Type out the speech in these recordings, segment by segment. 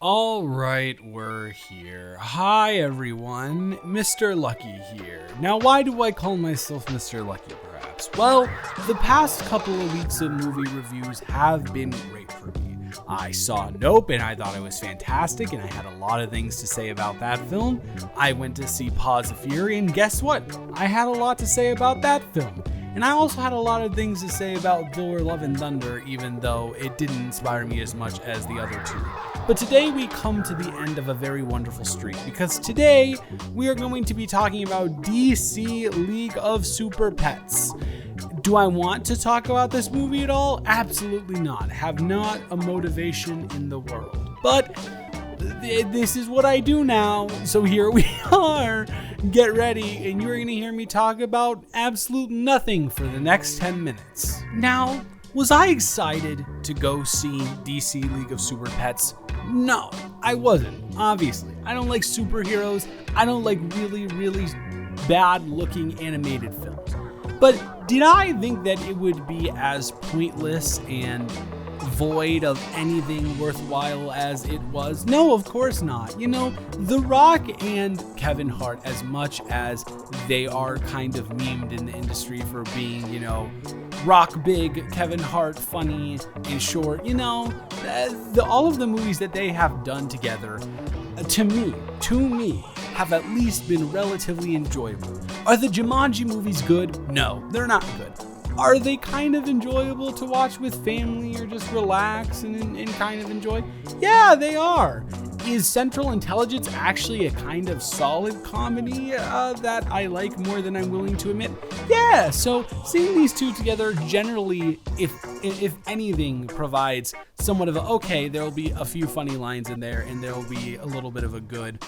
All right, we're here. Hi, everyone. Mr. Lucky here. Now, why do I call myself Mr. Lucky, perhaps? Well, the past couple of weeks of movie reviews have been great for me. I saw Nope, and I thought it was fantastic, and I had a lot of things to say about that film. I went to see Paws of Fury, and guess what? I had a lot to say about that film. And I also had a lot of things to say about Thor: Love and Thunder, even though it didn't inspire me as much as the other two. But today we come to the end of a very wonderful streak, because today we are going to be talking about DC League of Super Pets. Do I want to talk about this movie at all? Absolutely not. Have not a motivation in the world. But this is what I do now, so here we are. Get ready, and you're going to hear me talk about absolute nothing for the next 10 minutes. Now, was I excited to go see DC League of Super Pets? No, I wasn't, obviously. I don't like superheroes. I don't like really bad-looking animated films. But did I think that it would be as pointless and void of anything worthwhile as it was? No, of course not. You know, The Rock and Kevin Hart, as much as they are kind of memed in the industry for being, you know, Rock big, Kevin Hart funny and short, you know, all of the movies that they have done together, to me, have at least been relatively enjoyable. Are the Jumanji movies good? No, they're not good. Are they kind of enjoyable to watch with family or just relax and kind of enjoy? Yeah, they are. Is Central Intelligence actually a kind of solid comedy that I like more than I'm willing to admit? Yeah, so seeing these two together generally, if anything, provides somewhat of a, okay, there'll be a few funny lines in there and there'll be a little bit of a good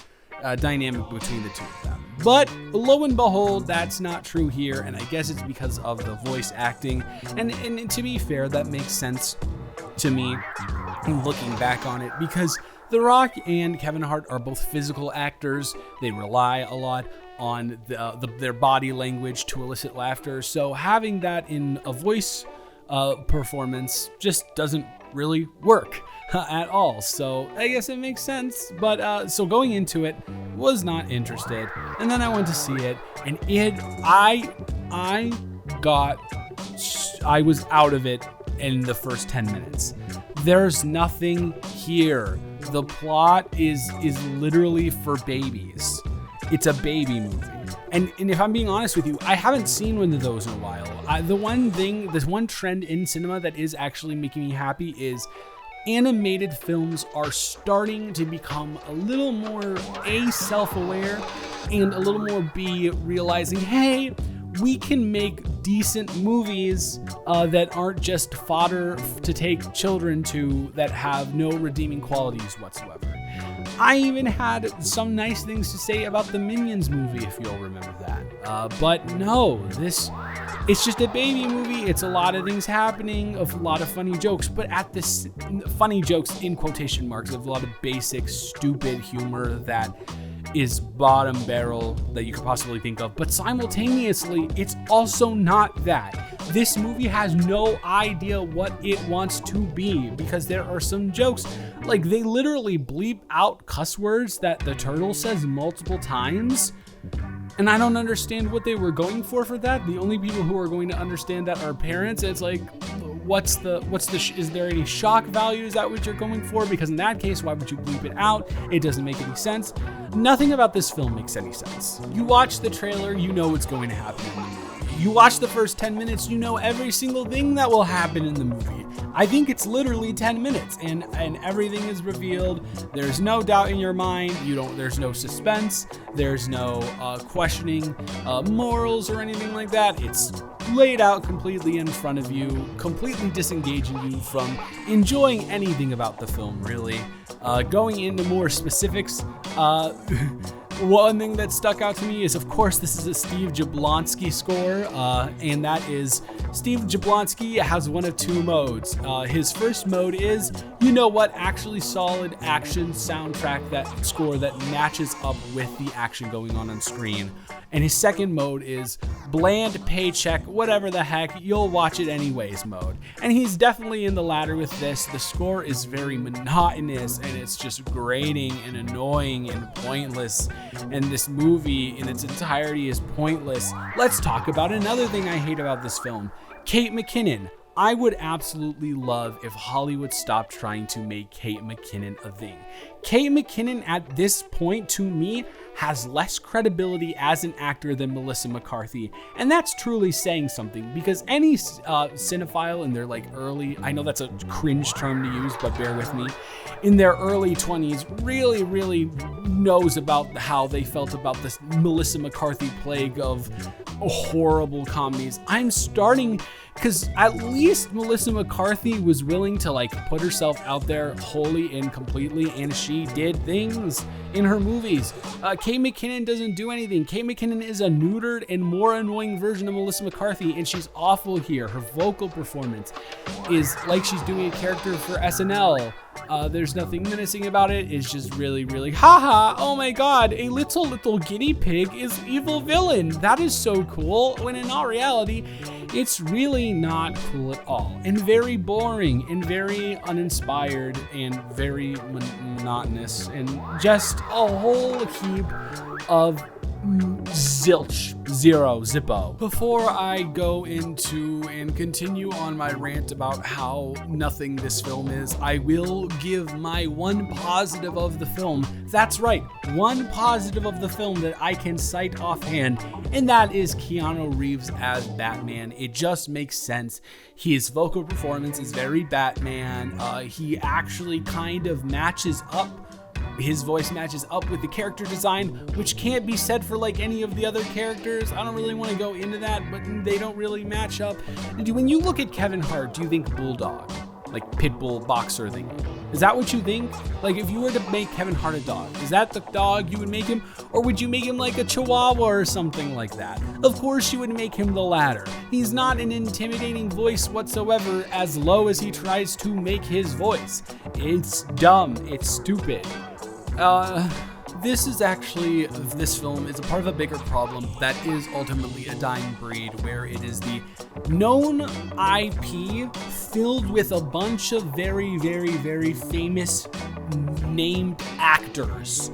dynamic between the two of them. But lo and behold, that's not true here, and I guess it's because of the voice acting. And to be fair, that makes sense to me looking back on it, because The Rock and Kevin Hart are both physical actors. They rely a lot on their body language to elicit laughter. So having that in a voice performance just doesn't really work at all. So I guess it makes sense. But so going into it, was not interested. And then I went to see it, and I was out of it in the first 10 minutes. There's nothing here. The plot is literally for babies. It's a baby movie. And if I'm being honest with you, I haven't seen one of those in a while. There's one trend in cinema that is actually making me happy is animated films are starting to become a little more A, self-aware, and a little more B, realizing, hey, we can make decent movies that aren't just fodder to take children to, that have no redeeming qualities whatsoever. I even had some nice things to say about the Minions movie, if you'll remember that. But no, it's just a baby movie. It's a lot of things happening, of a lot of funny jokes, but at this funny jokes in quotation marks, of a lot of basic, stupid humor that is bottom barrel that you could possibly think of. But simultaneously, it's also not that. This movie has no idea what it wants to be, because there are some jokes, like they literally bleep out cuss words that the turtle says multiple times. And I don't understand what they were going for that. The only people who are going to understand that are parents. It's like, is there any shock value? Is that what you're going for? Because in that case, why would you bleep it out? It doesn't make any sense. Nothing about this film makes any sense. You watch the trailer, you know what's going to happen in the movie. You watch the first 10 minutes, you know every single thing that will happen in the movie. I think it's literally 10 minutes and everything is revealed. There's no doubt in your mind. There's no suspense. There's no questioning morals or anything like that. It's laid out completely in front of you, completely disengaging you from enjoying anything about the film, really. Going into more specifics, one thing that stuck out to me is, of course, this is a Steve Jablonsky score, and that is Steve Jablonsky has one of two modes. His first mode is you know what, actually solid action soundtrack, that score that matches up with the action going on screen. And his second mode is bland paycheck, whatever the heck, you'll watch it anyways mode. And he's definitely in the latter with this. The score is very monotonous and it's just grating and annoying and pointless. And this movie in its entirety is pointless. Let's talk about another thing I hate about this film. Kate McKinnon. I would absolutely love if Hollywood stopped trying to make Kate McKinnon a thing. Kate McKinnon at this point, to me, has less credibility as an actor than Melissa McCarthy. And that's truly saying something, because any cinephile in their early, I know that's a cringe term to use, but bear with me, in their early 20s really knows about how they felt about this Melissa McCarthy plague of horrible comedies. I'm starting, because at least Melissa McCarthy was willing to put herself out there wholly and completely, and she did things in her movies. Kate McKinnon doesn't do anything. Kate McKinnon is a neutered and more annoying version of Melissa McCarthy, and she's awful here. Her vocal performance is like she's doing a character for SNL. There's nothing menacing about it. It's just really, haha, oh my god, a little guinea pig is evil villain. That is so cool, when in all reality, it's really not cool at all, and very boring, and very uninspired, and very monotonous, and just a whole heap of zilch, zero, zippo. Before I go into and continue on my rant about how nothing this film is, I will give my one positive of the film. That's right, one positive of the film that I can cite offhand, and that is Keanu Reeves as Batman. It just makes sense. His vocal performance is very Batman. He actually kind of matches up. His voice matches up with the character design, which can't be said for any of the other characters. I don't really want to go into that, but they don't really match up. When you look at Kevin Hart, do you think bulldog? Pitbull boxer thing? Is that what you think? If you were to make Kevin Hart a dog, is that the dog you would make him? Or would you make him a chihuahua or something like that? Of course you would make him the latter. He's not an intimidating voice whatsoever, as low as he tries to make his voice. It's dumb. It's stupid. This film is a part of a bigger problem that is ultimately a dying breed, where it is the known IP filled with a bunch of very famous named actors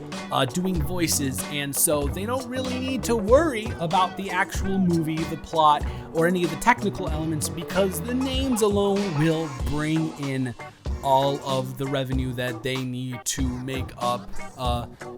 doing voices, and so they don't really need to worry about the actual movie, the plot, or any of the technical elements, because the names alone will bring in all of the revenue that they need to make up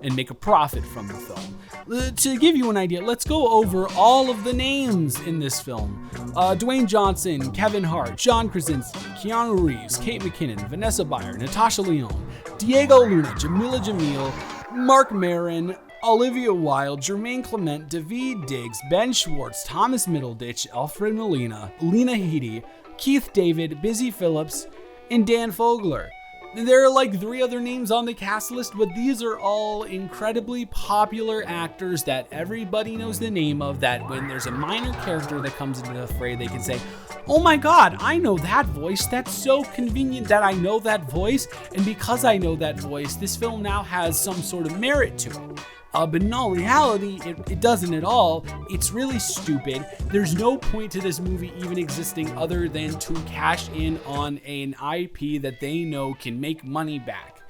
and make a profit from the film. To give you an idea, let's go over all of the names in this film. Dwayne Johnson, Kevin Hart, John Krasinski, Keanu Reeves, Kate McKinnon, Vanessa Bayer, Natasha Lyonne, Diego Luna, Jamila Jamil, Mark Maron, Olivia Wilde, Jermaine Clement, Daveed Diggs, Ben Schwartz, Thomas Middleditch, Alfred Molina, Lena Headey, Keith David, Busy Phillips, and Dan Fogler. There are 3 other names on the cast list, but these are all incredibly popular actors that everybody knows the name of, that when there's a minor character that comes into the fray, they can say, oh my god, I know that voice. That's so convenient that I know that voice, and because I know that voice, this film now has some sort of merit to it. But in all reality, it doesn't at all. It's really stupid. There's no point to this movie even existing other than to cash in on an IP that they know can make money back.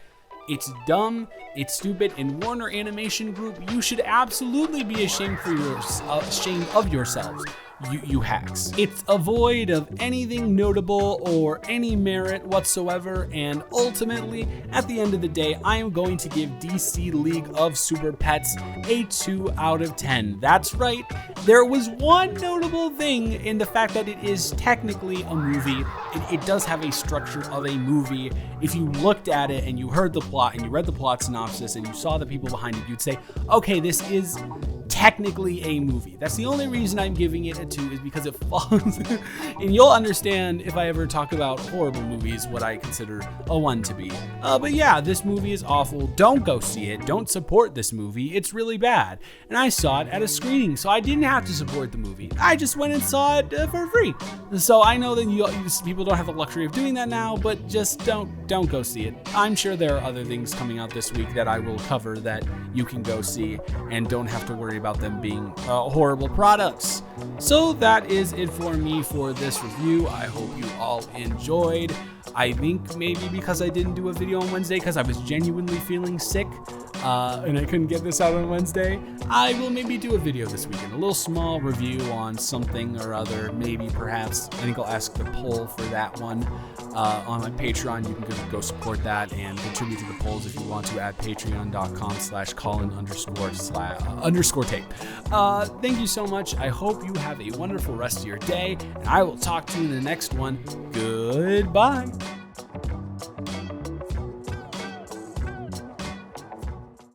It's dumb, it's stupid, and Warner Animation Group, you should absolutely be ashamed of yourselves. You hacks. It's a void of anything notable or any merit whatsoever, and ultimately, at the end of the day, I am going to give DC League of Super Pets a 2 out of 10. That's right, there was one notable thing in the fact that it is technically a movie. It does have a structure of a movie. If you looked at it and you heard the plot and you read the plot synopsis and you saw the people behind it, you'd say, okay, this is technically a movie. That's the only reason I'm giving it a 2, is because it falls. And you'll understand if I ever talk about horrible movies what I consider a 1 to be. But yeah, this movie is awful. Don't go see it. Don't support this movie. It's really bad. And I saw it at a screening, so I didn't have to support the movie. I just went and saw it for free. So I know that people don't have the luxury of doing that now, but just don't go see it. I'm sure there are other things coming out this week that I will cover that you can go see and don't have to worry about them being horrible products. So that is it for me for this review. I hope you all enjoyed. I think maybe because I didn't do a video on Wednesday because I was genuinely feeling sick and I couldn't get this out on Wednesday, I will maybe do a video this weekend, a little small review on something or other. Maybe perhaps, I think I'll ask the poll for that one on my Patreon. You can go support that and contribute to the polls if you want to at patreon.com/Colin_tape. Thank you so much. I hope you have a wonderful rest of your day, and I will talk to you in the next one. Goodbye.